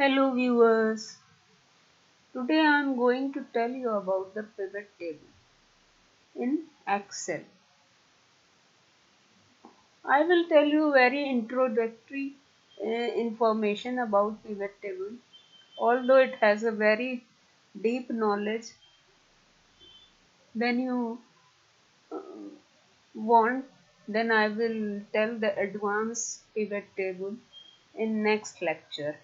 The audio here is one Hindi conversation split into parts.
Hello viewers, today I am going to tell you about the pivot table in Excel. I will tell you very introductory information about pivot table. Although it has a very deep knowledge, when you uh, want, then I will tell the advanced pivot table in next lecture.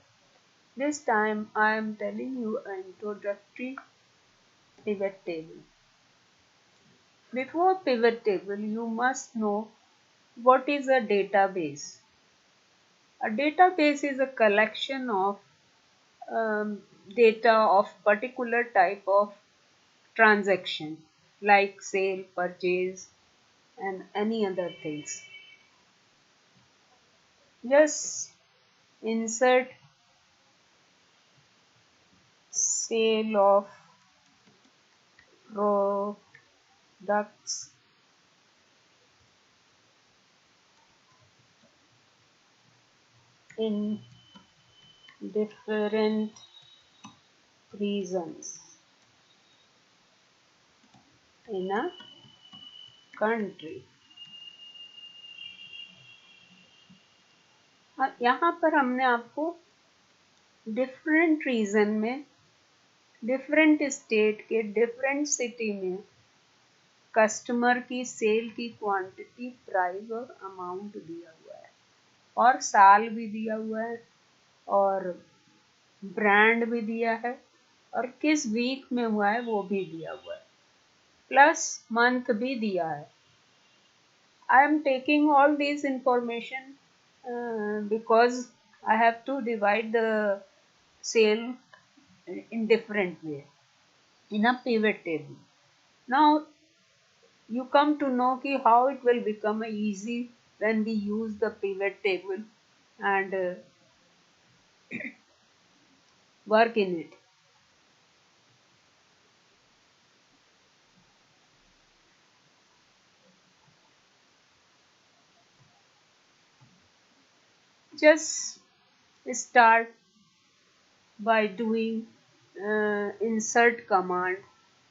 This time I am telling you an introductory pivot table. Before pivot table, you must know what is a database. A database is a collection of data of particular type of transaction like sale, purchase and any other things. Just insert sale of products in different regions in a country. यहाँ पर हमने आपको डिफरेंट रीजन में डिफरेंट स्टेट के डिफरेंट सिटी में कस्टमर की सेल की क्वांटिटी, प्राइस और अमाउंट दिया हुआ है और साल भी दिया हुआ है और ब्रांड भी दिया है और किस वीक में हुआ है वो भी दिया हुआ है, प्लस मंथ भी दिया है. I am taking all this information because I have to divide the sale in different way in a pivot table. Now you come to know ki how it will become easy when we use the pivot table and work in it. Just start by doing insert command.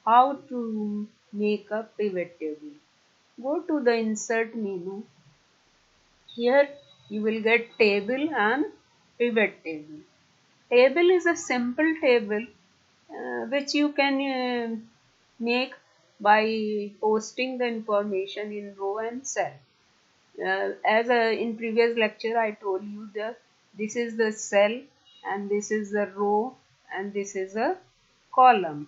How to make a pivot table? Go to the insert menu. Here you will get table and pivot table. Table is a simple table which you can make by posting the information in row and cell. In previous lecture I told you that this is the cell and this is the row and this is a column.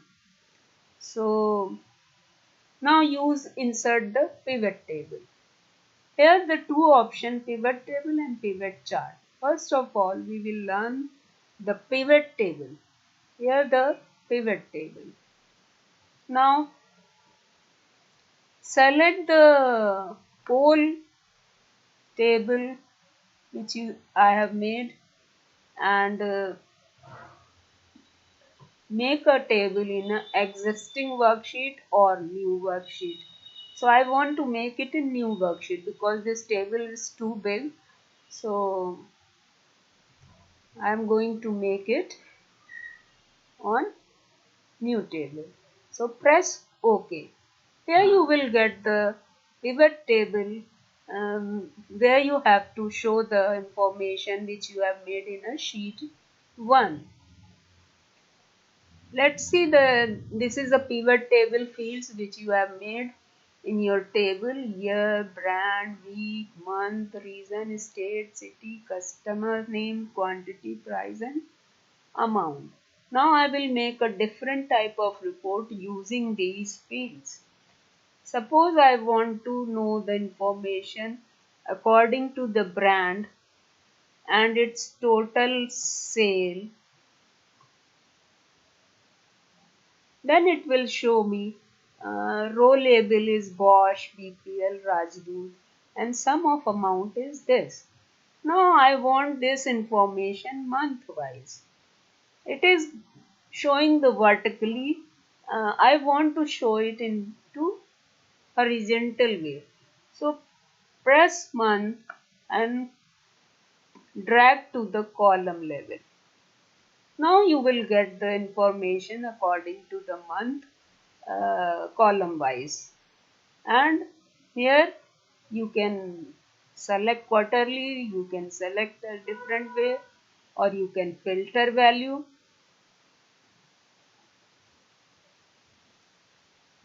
So now use insert the pivot table. Here the two options, pivot table and pivot chart. First of all we will learn the pivot table. Here the pivot table. Now select the whole table which I have made and make a table in an existing worksheet or new worksheet. So I want to make it in new worksheet because this table is too big. So I am going to make it on new table. So press OK. Here you will get the pivot table where you have to show the information which you have made in a sheet 1. Let's see this is a pivot table fields which you have made in your table: year, brand, week, month, region, state, city, customer name, quantity, price and amount. Now I will make a different type of report using these fields. Suppose I want to know the information according to the brand and its total sale, then it will show me row label is Bosch, BPL, Rajdoot and sum of amount is this. Now I want this information month wise. It is showing the vertically. I want to show it into horizontal way. So press month and drag to the column level. Now you will get the information according to the month, column wise. And here you can select quarterly, you can select a different way, or you can filter value.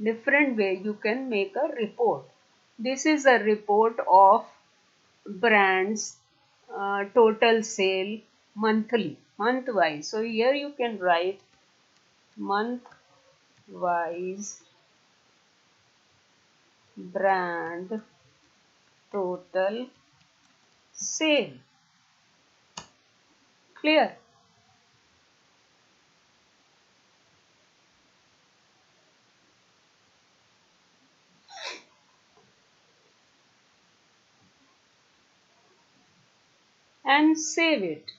Different way you can make a report. This is a report of brands total sale monthly, month wise. So here you can write month wise brand total sale. Clear? And save it.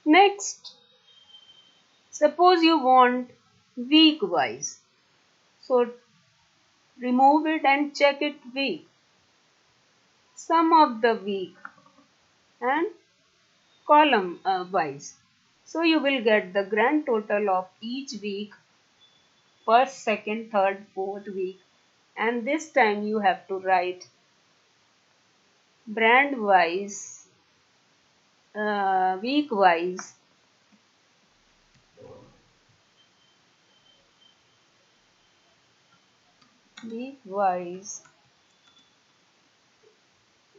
Next, suppose you want week wise. So remove it and check it week. Sum of the week and column wise. So you will get the grand total of each week, first, second, third, fourth week, and this time you have to write brand wise, week wise, week wise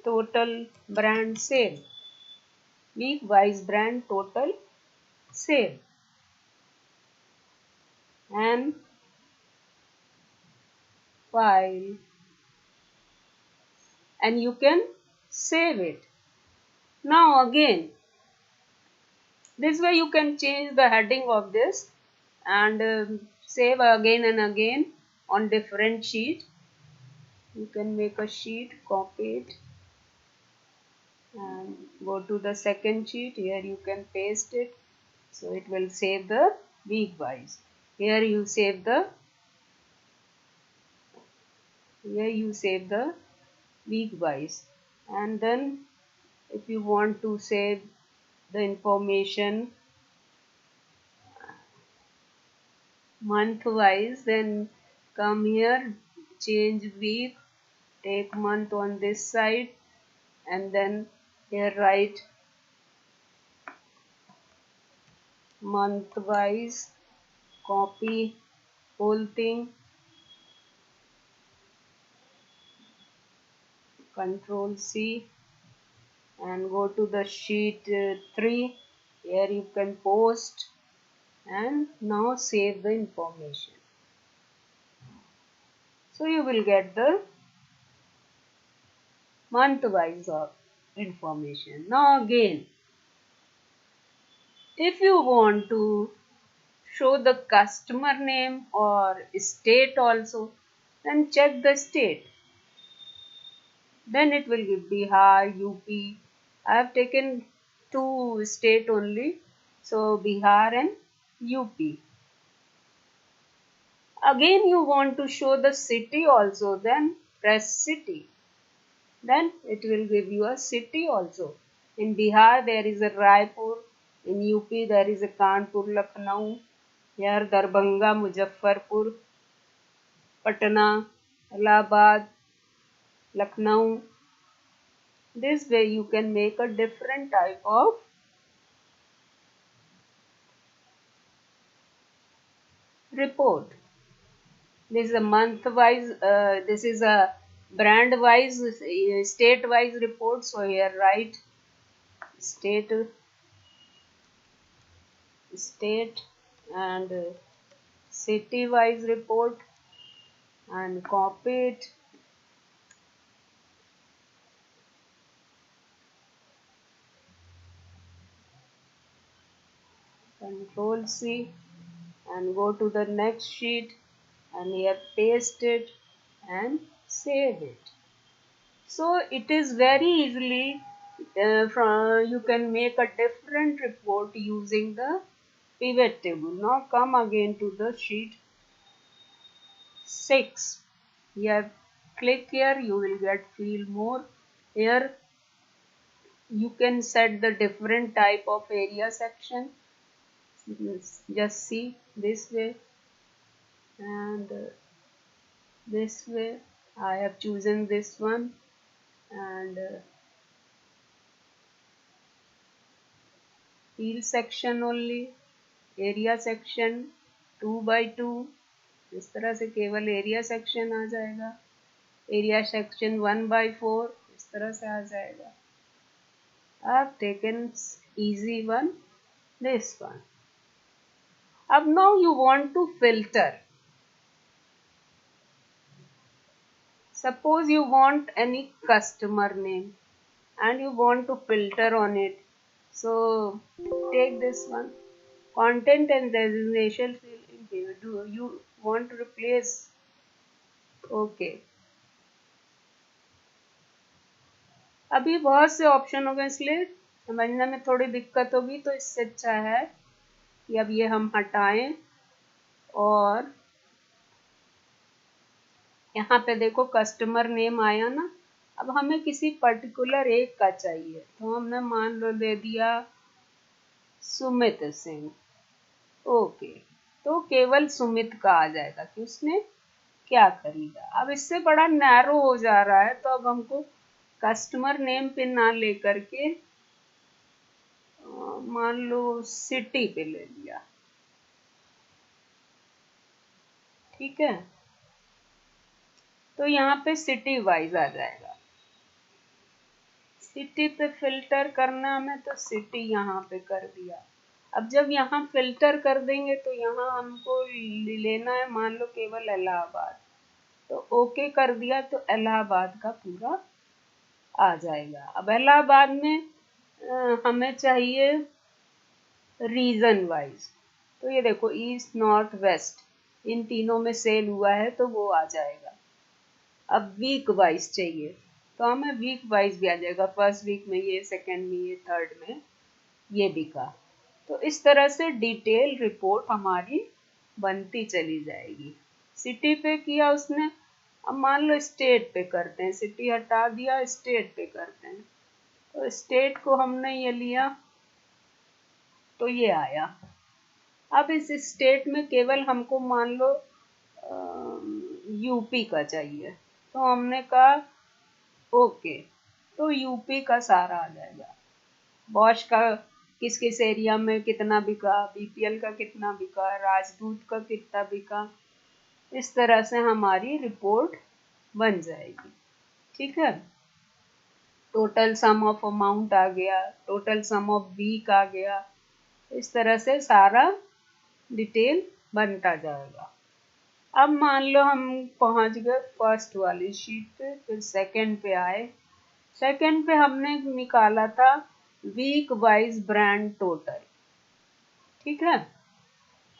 total brand sale, week wise brand total sale, and file, and you can save it. Now again, this way you can change the heading of this and save again and again on different sheet. You can make a sheet, copy it, and go to the second sheet. Here you can paste it, so it will save the week wise. Here you save the, here you save the week wise. And then if you want to save the information month wise, then come here, change week, take month on this side, and then here write month wise, copy whole thing, control C, and go to the sheet 3. Here you can post, and now save the information. So you will get the month wise of information. Now again, if you want to show the customer name or state also, then check the state. Then it will give Bihar, UP. I have taken two state only, so Bihar and UP. Again you want to show the city also, then press city. Then it will give you a city also. In Bihar there is a Raipur, in UP there is a Kanpur, Lucknow, here Darbhanga, Muzaffarpur, Patna, Allahabad, Lucknow. This way you can make a different type of report. This is a month wise, this is a brand wise, state wise report. So here write state, state and city wise report, and copy it, control C, and go to the next sheet, and here paste it and save it. So it is very easily, from you can make a different report using the pivot table. Now come again to the sheet 6. Here click here, you will get feel more. Here You can set the different type of area section. Just see this way and this way. I have chosen this one and field section only, area section 2x2, इस तरह से केवल एरिया सेक्शन आ जाएगा। एरिया सेक्शन 1/4 इस तरह से आ जाएगा। I've taken easy one, this one. अब now you want to filter. Suppose you want any customer name and you want to filter on it. So take this one. Content and designation field in here. Do you want to replace? Okay. अभी बहुत से ऑप्शन हो गए इसलिए समझने में थोड़ी दिक्कत होगी, तो इससे अच्छा है कि अब ये हम हटाएं और यहाँ पे देखो कस्टमर नेम आया ना। अब हमें किसी पर्टिकुलर एक का चाहिए, तो हमने मान लो दे दिया सुमित सिंह। ओके, तो केवल सुमित का आ जाएगा कि उसने क्या खरीदा। अब इससे बड़ा नैरो हो जा रहा है, तो अब हमको कस्टमर नेम पे ना लेकर के मान लो सिटी पे ले लिया, ठीक है। तो यहाँ पे सिटी वाइज आ जाएगा। सिटी पे फिल्टर करना हमें, तो सिटी यहाँ पे कर दिया। अब जब यहाँ फिल्टर कर देंगे तो यहाँ हमको लेना है मान लो केवल इलाहाबाद, तो ओके कर दिया तो इलाहाबाद का पूरा आ जाएगा। अब इलाहाबाद में हमें चाहिए रीजन वाइज, तो ये देखो ईस्ट नॉर्थ वेस्ट इन तीनों में सेल हुआ है तो वो आ जाएगा। अब वीक वाइज चाहिए तो हमें वीक वाइज भी आ जाएगा। फर्स्ट वीक में ये, सेकेंड में ये, थर्ड में ये बिका। तो इस तरह से डिटेल रिपोर्ट हमारी बनती चली जाएगी। सिटी पे किया उसने, अब मान लो स्टेट पे करते हैं, सिटी हटा दिया स्टेट पे करते हैं, तो स्टेट को हमने ये लिया तो ये आया। अब इस स्टेट में केवल हमको मान लो यूपी का चाहिए, तो हमने कहा ओके, तो यूपी का सारा आ जाएगा। बॉश का किस किस एरिया में कितना बिका, बीपीएल का कितना बिका, राजदूत का कितना बिका, इस तरह से हमारी रिपोर्ट बन जाएगी, ठीक है। टोटल सम ऑफ अमाउंट आ गया, टोटल सम ऑफ वीक आ गया, इस तरह से सारा डिटेल बनता जाएगा। अब मान लो हम पहुंच गए फर्स्ट वाली शीट पे, फिर सेकंड पे आए। सेकंड पे हमने निकाला था वीक वाइज ब्रांड टोटल, ठीक है।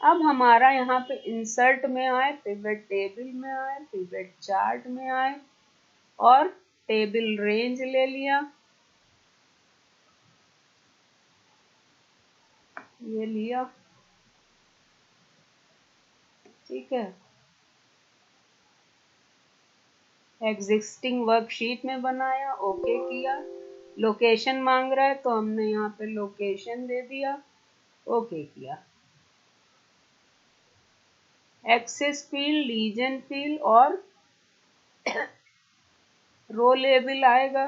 अब हमारा यहाँ पे इंसर्ट में आए, पिवट टेबल में आए, पिवट चार्ट में आए और टेबल रेंज ले लिया, ये लिया, ठीक है। एग्जिस्टिंग वर्कशीट में बनाया, ओके किया। लोकेशन मांग रहा है तो हमने यहाँ पे लोकेशन दे दिया, ओके किया। एक्सेस फील्ड, रीजन फील्ड और रो लेबल आएगा,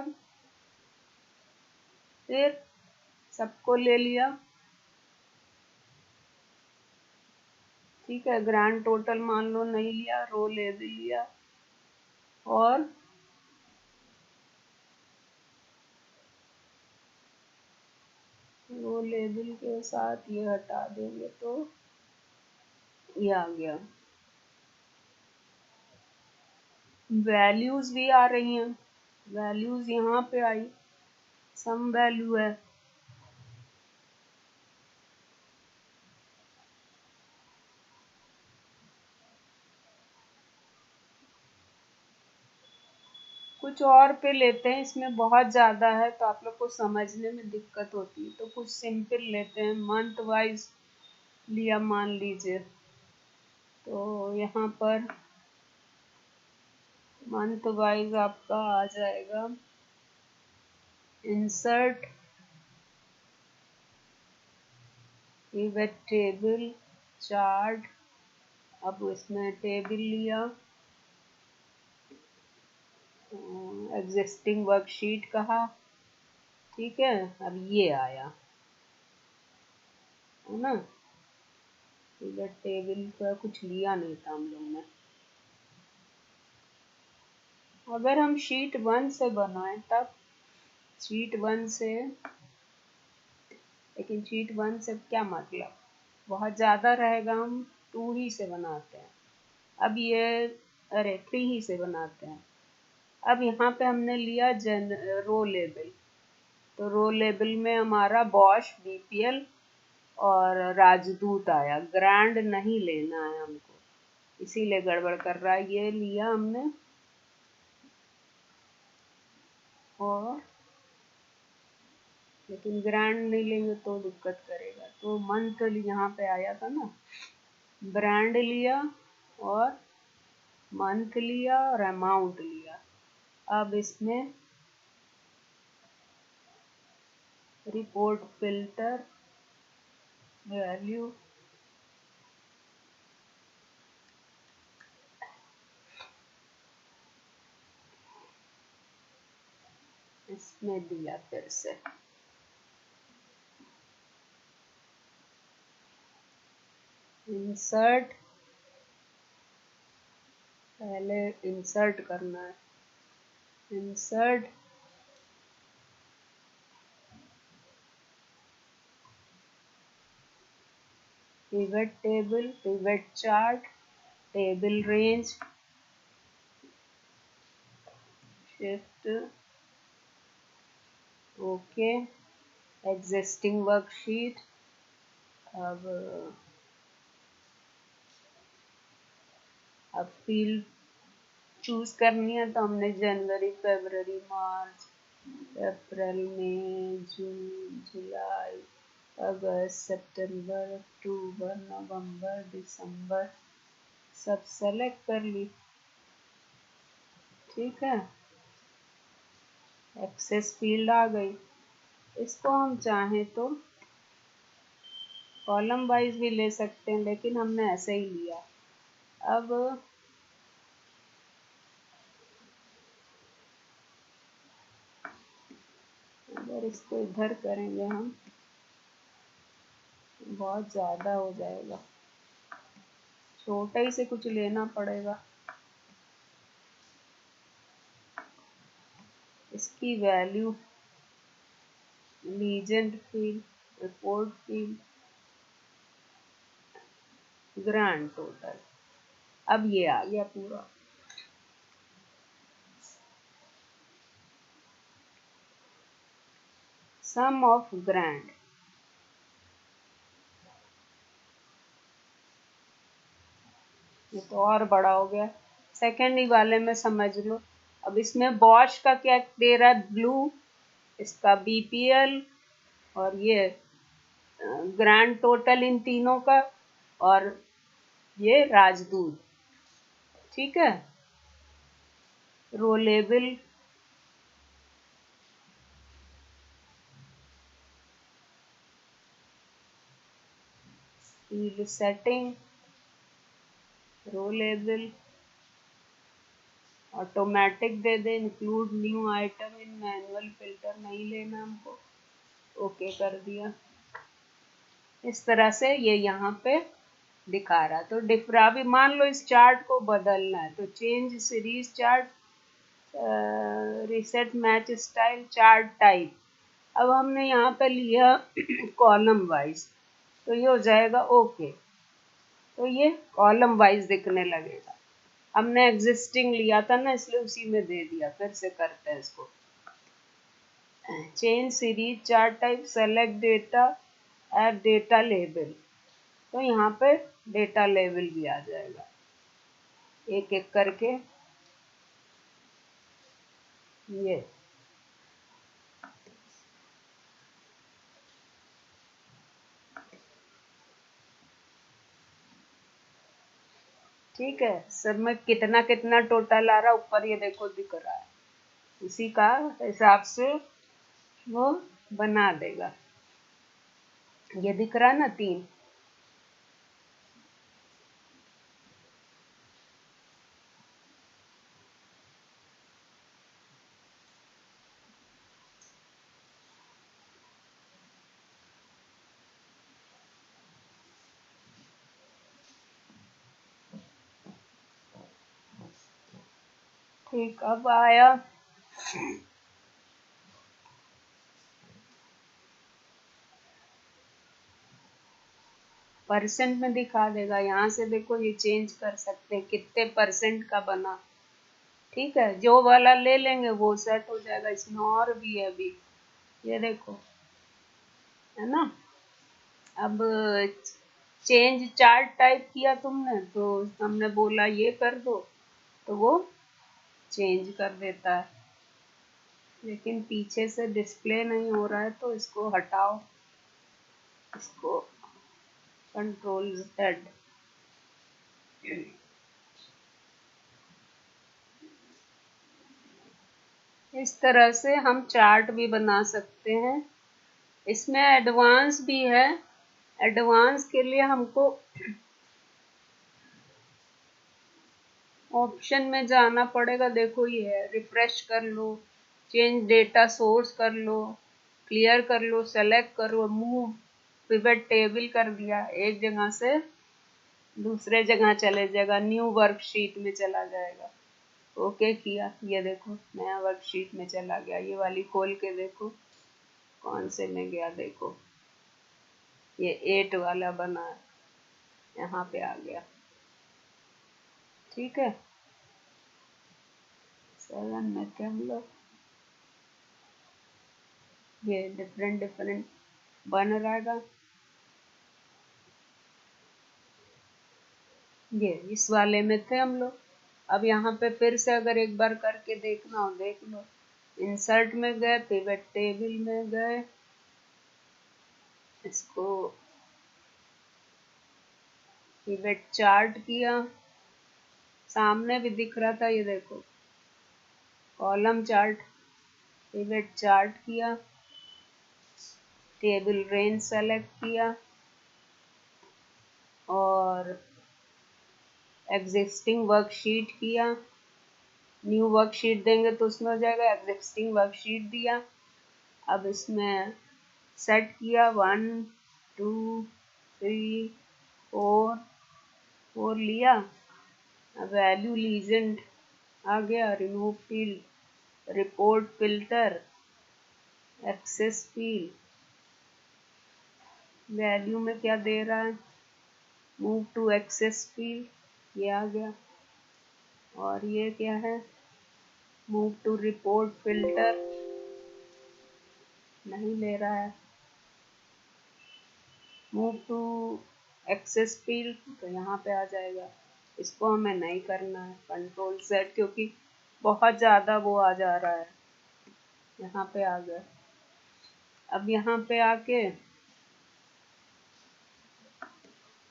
फिर सबको ले लिया, ठीक है। ग्रैंड टोटल मान लो नहीं लिया, रो लेबल लिया और रो लेबल के साथ ये हटा देंगे तो ये आ गया। वैल्यूज भी आ रही हैं, वैल्यूज यहाँ पे आई, सम वैल्यू है, कुछ और पे लेते हैं, इसमें बहुत ज़्यादा है तो आप लोग को समझने में दिक्कत होती है, तो कुछ सिंपल लेते हैं। मंथ वाइज लिया मान लीजिए, तो यहाँ पर मंथ वाइज आपका आ जाएगा इंसर्ट पिवट टेबल चार्ट। अब इसमें टेबल लिया, एग्जिस्टिंग वर्कशीट कहा, ठीक है। अब ये आया है ना, पिवट टेबल का कुछ लिया नहीं था हम लोग ने। अगर हम शीट 1 से बनाए तब शीट 1 से, लेकिन शीट 1 से क्या मतलब, बहुत ज़्यादा रहेगा, हम 2 ही से बनाते हैं। अब ये अरे 3 ही से बनाते हैं। अब यहाँ पे हमने लिया रो लेबल, तो रो लेबल में हमारा बॉश, बीपीएल और राजदूत आया। ग्रैंड नहीं लेना है हमको, इसीलिए गड़बड़ कर रहा है। ये लिया हमने और लेकिन ग्रैंड नहीं लेंगे तो दिक्कत करेगा। तो मंथ यहाँ पे आया था ना, ब्रांड लिया और मंथ लिया और अमाउंट लिया। अब इसमें रिपोर्ट फिल्टर वैल्यू इसमें दिया, फिर से इंसर्ट, पहले इंसर्ट करना है, insert pivot table, pivot chart, table range, shift okay, existing worksheet. अब फील्ड चूज करनी है, तो हमने जनवरी, फरवरी, मार्च, अप्रैल, मई, जून, जुलाई, अगस्त, सितंबर, अक्टूबर, नवंबर, दिसंबर सब सेलेक्ट कर ली, ठीक है। एक्सेस फील्ड आ गई। इसको हम चाहें तो कॉलम वाइज भी ले सकते हैं, लेकिन हमने ऐसे ही लिया। अब अगर इसको इधर करेंगे हम, बहुत ज़्यादा हो जाएगा, छोटा ही से कुछ लेना पड़ेगा। इसकी value legend field, report field, grand total. अब ये आ गया पूरा। सम ऑफ ग्रांड, ये तो और बड़ा हो गया। सेकेंड ही वाले में समझ लो। अब इसमें बॉश का क्या दे रहा है, ब्लू, इसका बीपीएल और ये ग्रैंड टोटल इन तीनों का, और ये राजदूत, ठीक है। Row label field setting, row label automatic दे दे, include new item in manual filter नहीं लेना हमको, ओके कर दिया। इस तरह से ये यहाँ पे दिखा रहा। तो डिफरा भी मान लो इस चार्ट को बदलना है, तो change series chart, reset match style, chart type. अब हमने यहाँ पे लिया कॉलम वाइज, तो ये हो जाएगा ओके, तो ये कॉलम वाइज दिखने लगेगा। हमने एग्जिस्टिंग लिया था ना, इसलिए उसी में दे दिया। फिर से करते हैं इसको, change series chart type, select data, add data label, तो यहाँ पे डेटा लेवल भी आ जाएगा, एक एक करके। ये ठीक है। सब में कितना कितना टोटल आ रहा, ऊपर ये देखो दिख रहा है, उसी का हिसाब से वो बना देगा। ये दिख रहा है ना 3। ठीक, अब आया। परसेंट में दिखा देगा। यहाँ से देखो ये चेंज कर सकते हैं कितने परसेंट का बना। ठीक है, जो वाला ले लेंगे वो सेट हो जाएगा। इसमें और भी है अभी, ये देखो, है ना। अब चेंज चार्ट टाइप किया तुमने तो हमने बोला ये कर दो, तो वो चेंज कर देता है। लेकिन पीछे से डिस्प्ले नहीं हो रहा है तो इसको हटाओ, इसको कंट्रोल Z। इस तरह से हम चार्ट भी बना सकते हैं। इसमें एडवांस भी है। एडवांस के लिए हमको ऑप्शन में जाना पड़ेगा। देखो ये है, रिफ्रेश कर लो, चेंज डेटा सोर्स कर लो, क्लियर कर लो, सेलेक्ट करो, मूव पिवट टेबल कर दिया, एक जगह से दूसरे जगह चले जाएगा, न्यू वर्कशीट में चला जाएगा। ओके किया, ये देखो नया वर्कशीट में चला गया। ये वाली खोल के देखो कौन से में गया, देखो ये 8 वाला बना, यहाँ पे आ गया। ठीक है, 7 में थे हम लोग। ये डिफरेंट डिफरेंट बन रहेगा। ये इस वाले में थे हम लोग। अब यहाँ पे फिर से अगर एक बार करके देखना हो देख लो। इंसर्ट में गए, पिवट टेबल में गए, इसको पिवट चार्ट किया, सामने भी दिख रहा था, ये देखो कॉलम चार्ट, पिवट चार्ट किया, टेबल रेंज सेलेक्ट किया और एग्जिस्टिंग वर्कशीट किया। न्यू वर्कशीट देंगे तो उसमें हो जाएगा, एग्जिस्टिंग वर्कशीट दिया। अब इसमें सेट किया 1 2 3 4 4 लिया। अब वैल्यू लीजेंड आ गया, remove field, report filter, axis field, value में क्या दे रहा है, मूव टू एक्सेस फील्ड, ये आ गया। और ये क्या है, मूव टू रिपोर्ट फिल्टर, नहीं ले रहा है। मूव टू एक्सेस फील्ड, तो यहाँ पे आ जाएगा। इसको हमें नहीं करना है, कंट्रोल Z, क्योंकि बहुत ज़्यादा वो आ जा रहा है। यहाँ पे आ गया। अब यहाँ पे आके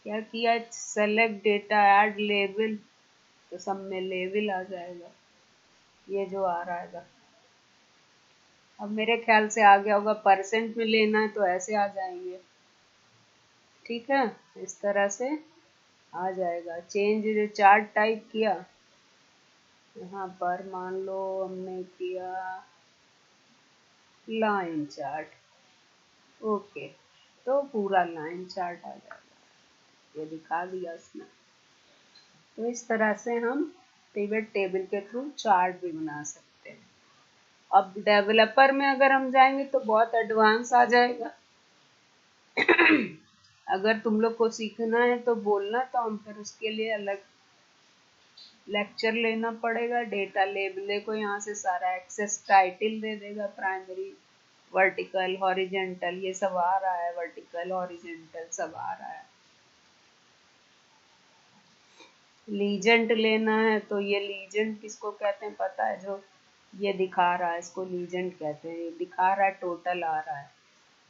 क्या किया, सेलेक्ट डेटा, ऐड लेबल, तो सब में लेबल आ जाएगा, ये जो आ रहा है। अब मेरे ख्याल से आ गया होगा। परसेंट में लेना है तो ऐसे आ जाएंगे। ठीक है, इस तरह से आ जाएगा। चेंज चार्ट टाइप किया, यहाँ पर मान लो हमने किया लाइन चार्ट। ओके, तो पूरा लाइन चार्ट आ जाएगा, ये दिखा दिया उसने। तो इस तरह से हम पिवट टेबल के थ्रू चार्ट भी बना सकते हैं। अब डेवलपर में अगर हम जाएंगे तो बहुत एडवांस आ जाएगा। अगर तुम लोग को सीखना है तो बोलना, तो हम फिर उसके लिए अलग लेक्चर लेना पड़ेगा। डेटा लेबल को यहाँ से सारा एक्सेस टाइटल दे देगा, प्राइमरी, वर्टिकल, हॉरिजेंटल, ये सब आ रहा है, वर्टिकल हॉरिजेंटल सब आ रहा है। लीजेंट लेना है तो ये लीजेंट किसको कहते हैं पता है, जो ये दिखा रहा है इसको लीजेंट कहते हैं। ये दिखा रहा है टोटल आ रहा है।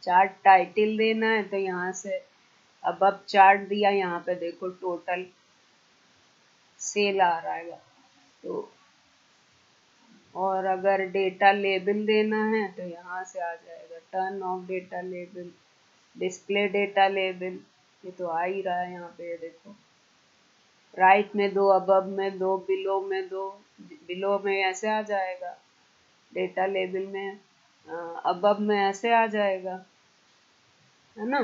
चार्ट टाइटल देना है तो यहाँ से अब चार्ट दिया, यहाँ पे देखो टोटल सेल आ रहा है। तो और अगर डेटा लेबल देना है तो यहाँ से आ जाएगा turn off data label, display data label, ये तो आ ही रहा है यहाँ पे, ये देखो राइट में दो, अबव में दो, बिलो में दो, बिलो में ऐसे आ जाएगा, डेटा लेबल में अबव में ऐसे आ जाएगा, है ना।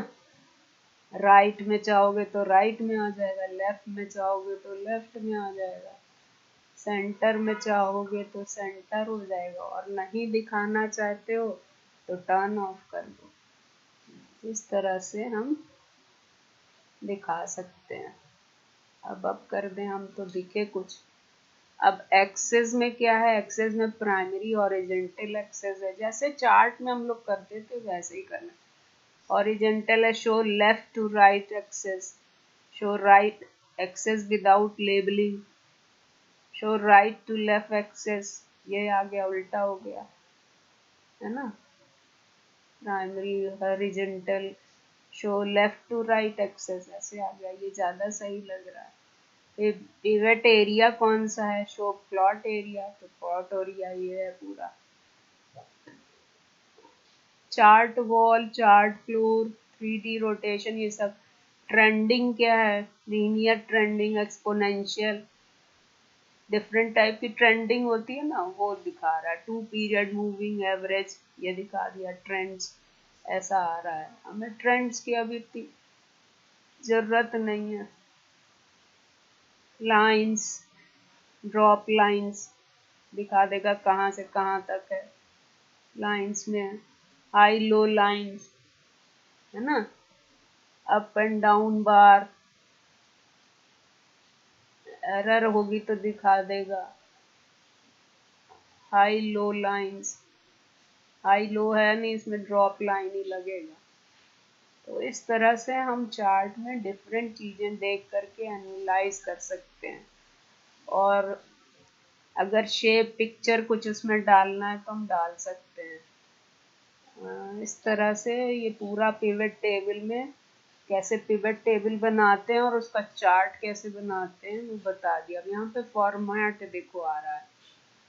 राइट में चाहोगे तो राइट में आ जाएगा, लेफ्ट में चाहोगे तो लेफ्ट में आ जाएगा, सेंटर में चाहोगे तो सेंटर हो जाएगा, और नहीं दिखाना चाहते हो तो टर्न ऑफ कर दो। इस तरह से हम दिखा सकते हैं। अब कर दें हम तो दिखे कुछ। अब एक्सेस में क्या है, एक्सेस में प्राइमरी हॉरिजॉन्टल एक्सेस है, जैसे चार्ट में हम लोग करते थे वैसे ही करना। हॉरिजॉन्टल है show left to right axis, show right axis without labelling, show right to left axis, ये आ गया, उल्टा हो गया, है ना। Primary horizontal show left to right axis ऐसे आ गया, ये ज़्यादा सही लग रहा है। पिवट एरिया कौन सा है, शो प्लॉट एरिया, तो प्लॉट एरिया ये है पूरा। Chart wall, chart floor, 3D rotation, ये सब। ट्रेंडिंग क्या है, linear trending, exponential, different type की ट्रेंडिंग होती है ना, वो दिखा रहा है। 2 पीरियड मूविंग एवरेज, ये दिखा दिया। ट्रेंड्स ऐसा आ रहा है, हमें ट्रेंड्स की अभी इतनी जरूरत नहीं है। लाइंस, ड्रॉप लाइंस दिखा देगा कहाँ से कहाँ तक है। लाइंस में हाई लो लाइंस, है ना। Up and down bar, error होगी तो दिखा देगा। High low lines, high low है नहीं, इसमें ड्रॉप लाइन ही लगेगा। तो इस तरह से हम चार्ट में डिफरेंट चीज़ें देख करके एनालाइज कर सकते हैं। और अगर शेप पिक्चर कुछ उसमें डालना है तो हम डाल सकते हैं। इस तरह से ये पूरा पिवट टेबल में कैसे पिवट टेबल बनाते हैं और उसका चार्ट कैसे बनाते हैं वो बता दिया। अब यहाँ पे फॉर्मेट देखो आ रहा है,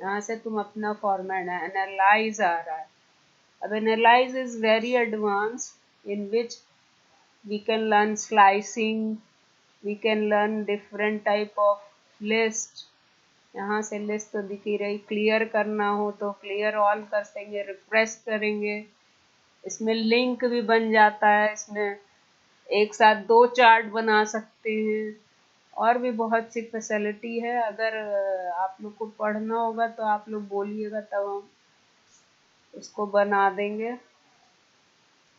यहाँ से तुम अपना फॉर्मेट है, एनालाइज आ रहा है। अब analyse is very advance in which we can learn slicing, we can learn different type of list। यहाँ से लिस्ट तो दिख ही रही। क्लियर करना हो तो क्लियर ऑल कर देंगे, रिफ्रेश करेंगे, इसमें लिंक भी बन जाता है, इसमें एक साथ 2 चार्ट बना सकते हैं, और भी बहुत सी फैसिलिटी है। अगर आप लोग को पढ़ना होगा तो आप लोग बोलिएगा, तब हम उसको बना देंगे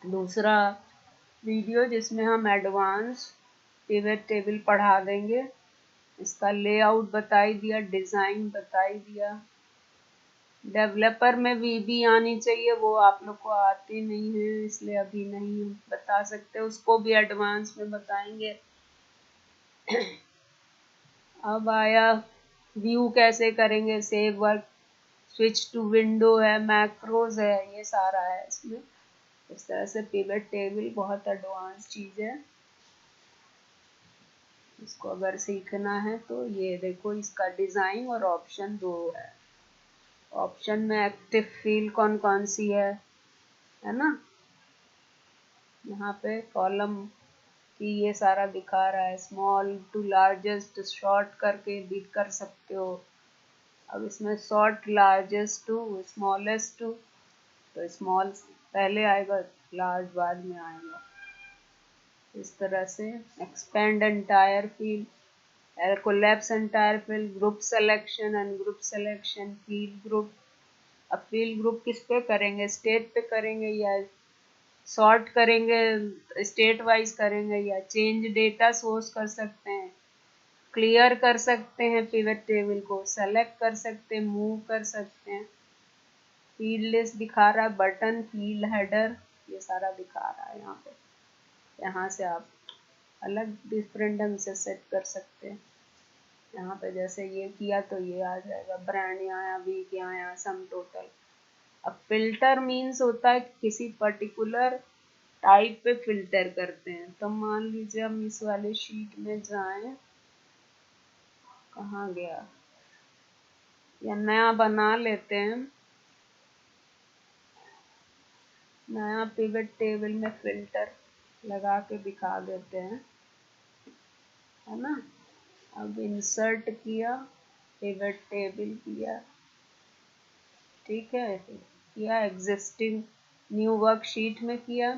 दूसरा वीडियो, जिसमें हम एडवांस पिवट टेबल पढ़ा देंगे। इसका लेआउट बता ही दिया, डिज़ाइन बता ही दिया। डेवलपर में वीबी आनी चाहिए, वो आप लोग को आती नहीं है, इसलिए अभी नहीं बता सकते, उसको भी एडवांस में बताएंगे। अब आया व्यू कैसे करेंगे, save work, switch to window है, मैक्रोज है, ये सारा है इसमें। इस तरह से पिवट टेबल बहुत एडवांस चीज़ है, इसको अगर सीखना है तो ये देखो, इसका डिज़ाइन और ऑप्शन 2 है। ऑप्शन में एक्टिव फील्ड कौन कौन सी है ना। यहाँ पे कॉलम की ये सारा दिखा रहा है, स्मॉल टू लार्जेस्ट शॉर्ट करके भी कर सकते हो। अब इसमें sort, largest to smallest to, तो स्मॉल पहले आएगा, लार्ज बाद में आएगा। इस तरह से expand entire field, collapse entire field, group selection, ungroup selection, field group. अब फील्ड ग्रुप किस पे करेंगे, स्टेट पे करेंगे या सॉर्ट करेंगे, स्टेट वाइज करेंगे, या चेंज डेटा सोर्स कर सकते हैं, क्लियर कर सकते हैं, पिवट टेबल को सेलेक्ट कर सकते हैं, मूव कर सकते हैं। फील्ड लिस्ट दिखा रहा है, बटन, फील्ड हेडर, ये सारा दिखा रहा है यहाँ पे। यहाँ से आप अलग डिफरेंट ढंग से सेट कर सकते हैं। यहाँ पे जैसे ये किया तो ये आ जाएगा, ब्रांड आया, वीक आया, सम टोटल। अब फिल्टर मीन्स होता है किसी पर्टिकुलर टाइप पे फिल्टर करते हैं। तो मान लीजिए हम इस वाले शीट में जाएं, कहाँ गया, या नया बना लेते हैं, नया पिवट टेबल में फिल्टर लगा के दिखा देते हैं, है ना। अब इंसर्ट किया, पिवट टेबल किया, ठीक है, किया एग्जिस्टिंग न्यू वर्कशीट में किया,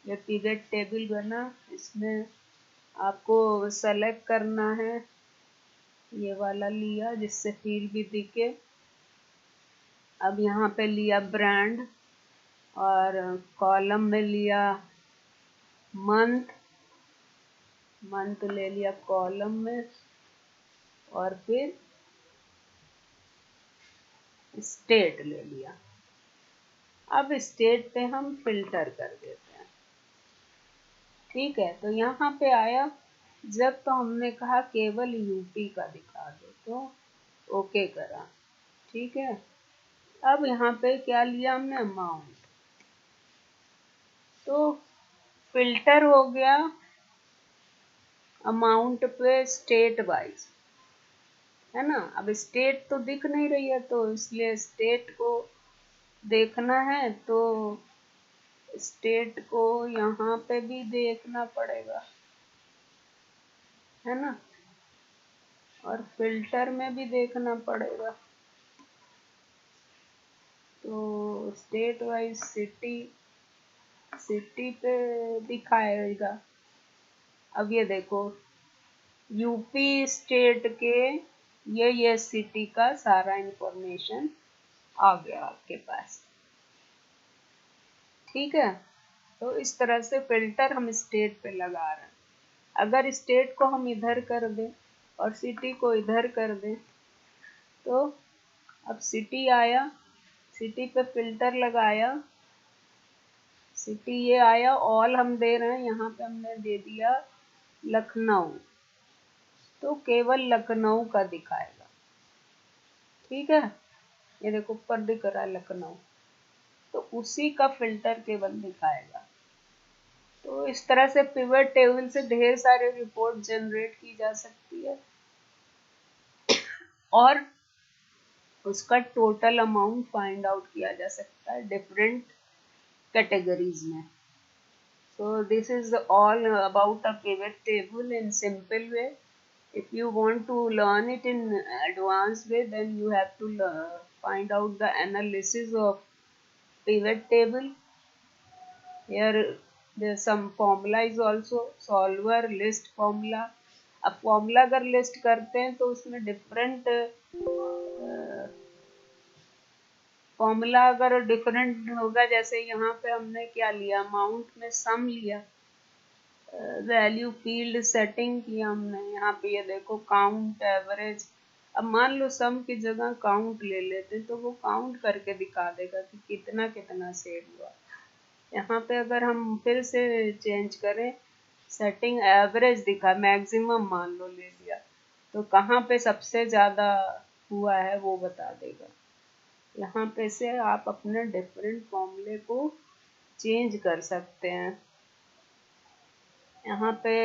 ये पिवट टेबल बना। इसमें आपको सेलेक्ट करना है, ये वाला लिया जिससे फील्ड भी दिखे। अब यहाँ पे लिया ब्रांड और कॉलम में लिया मंथ, मंथ ले लिया कॉलम में, और फिर स्टेट ले लिया। अब स्टेट पे हम फिल्टर कर देते हैं, ठीक है। तो यहाँ पे आया, जब तो हमने कहा केवल यूपी का दिखा दो, तो ओके करा, ठीक है। अब यहाँ पे क्या लिया हमने, अमाउंट, तो फिल्टर हो गया अमाउंट पे स्टेट वाइज, है ना। अब स्टेट तो दिख नहीं रही है, तो इसलिए स्टेट को देखना है, तो स्टेट को यहाँ पे भी देखना पड़ेगा, है ना, और फिल्टर में भी देखना पड़ेगा। तो स्टेट वाइज सिटी, सिटी पे दिखाएगा। अब ये देखो, यूपी स्टेट के ये सिटी का सारा इंफॉर्मेशन आ गया आपके पास, ठीक है। तो इस तरह से फिल्टर हम स्टेट पे लगा रहे हैं। अगर स्टेट को हम इधर कर दें और सिटी को इधर कर दें, तो अब सिटी आया, सिटी पे फिल्टर लगाया, सिटी ये आया, ऑल हम दे रहे हैं, यहाँ पे हमने दे दिया लखनऊ, तो केवल लखनऊ का दिखाएगा, ठीक है। ये देखो ऊपर दिख रहा है लखनऊ, तो उसी का फिल्टर केवल दिखाएगा। तो इस तरह से पिवट टेबल से ढेर सारे रिपोर्ट जनरेट की जा सकती है, और उसका टोटल अमाउंट फाइंड आउट किया जा सकता है डिफरेंट कैटेगरीज में। So this is all about a pivot table in simple way. If you want to learn it in advanced way, then you have to find out the analysis of pivot table. Here there's some formula is also, solver, list formula. अब फॉर्मूला अगर लिस्ट करते हैं तो उसमें डिफरेंट फॉर्मूला अगर डिफरेंट होगा, जैसे यहाँ पे हमने क्या लिया, अमाउंट में सम लिया, वैल्यू फील्ड सेटिंग किया हमने, यहाँ पे ये देखो काउंट एवरेज। अब मान लो सम की जगह काउंट ले लेते तो वो काउंट करके दिखा देगा कि कितना कितना सेव हुआ। यहाँ पे अगर हम फिर से चेंज करें, सेटिंग एवरेज दिखा, मैक्सिमम मान लो ले लिया, तो कहाँ पे सबसे ज़्यादा हुआ है वो बता देगा। यहाँ पे से आप अपने डिफरेंट फॉर्मूले को चेंज कर सकते हैं। यहाँ पे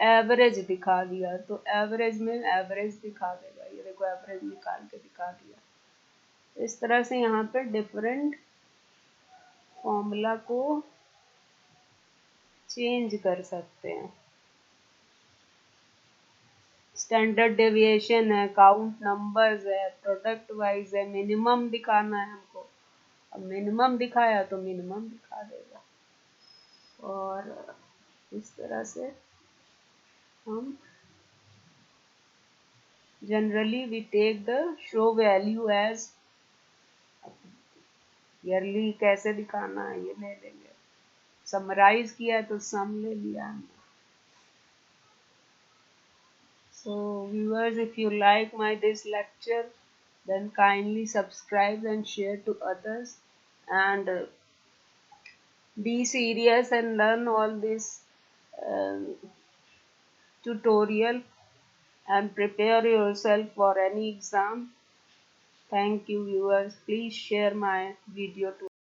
एवरेज दिखा दिया, तो एवरेज में एवरेज दिखा देगा, ये देखो एवरेज निकाल के दिखा दिया। इस तरह से यहाँ पे डिफरेंट फॉर्मूला को चेंज कर सकते हैं। स्टैंडर्ड डेविएशन है, काउंट नंबर्स है, प्रोडक्ट वाइज है, मिनिमम दिखाना है हमको, अब मिनिमम दिखाया तो मिनिमम दिखा देगा। और इस तरह से हम generally we take the show value as yearly, कैसे दिखाना है ये ले लेंगे, समराइज किया तो सम ले लिया हमने। So viewers, if you like my this lecture, then kindly subscribe and share to others, and be serious and learn all this um tutorial and prepare yourself for any exam. Thank you viewers, please share my video to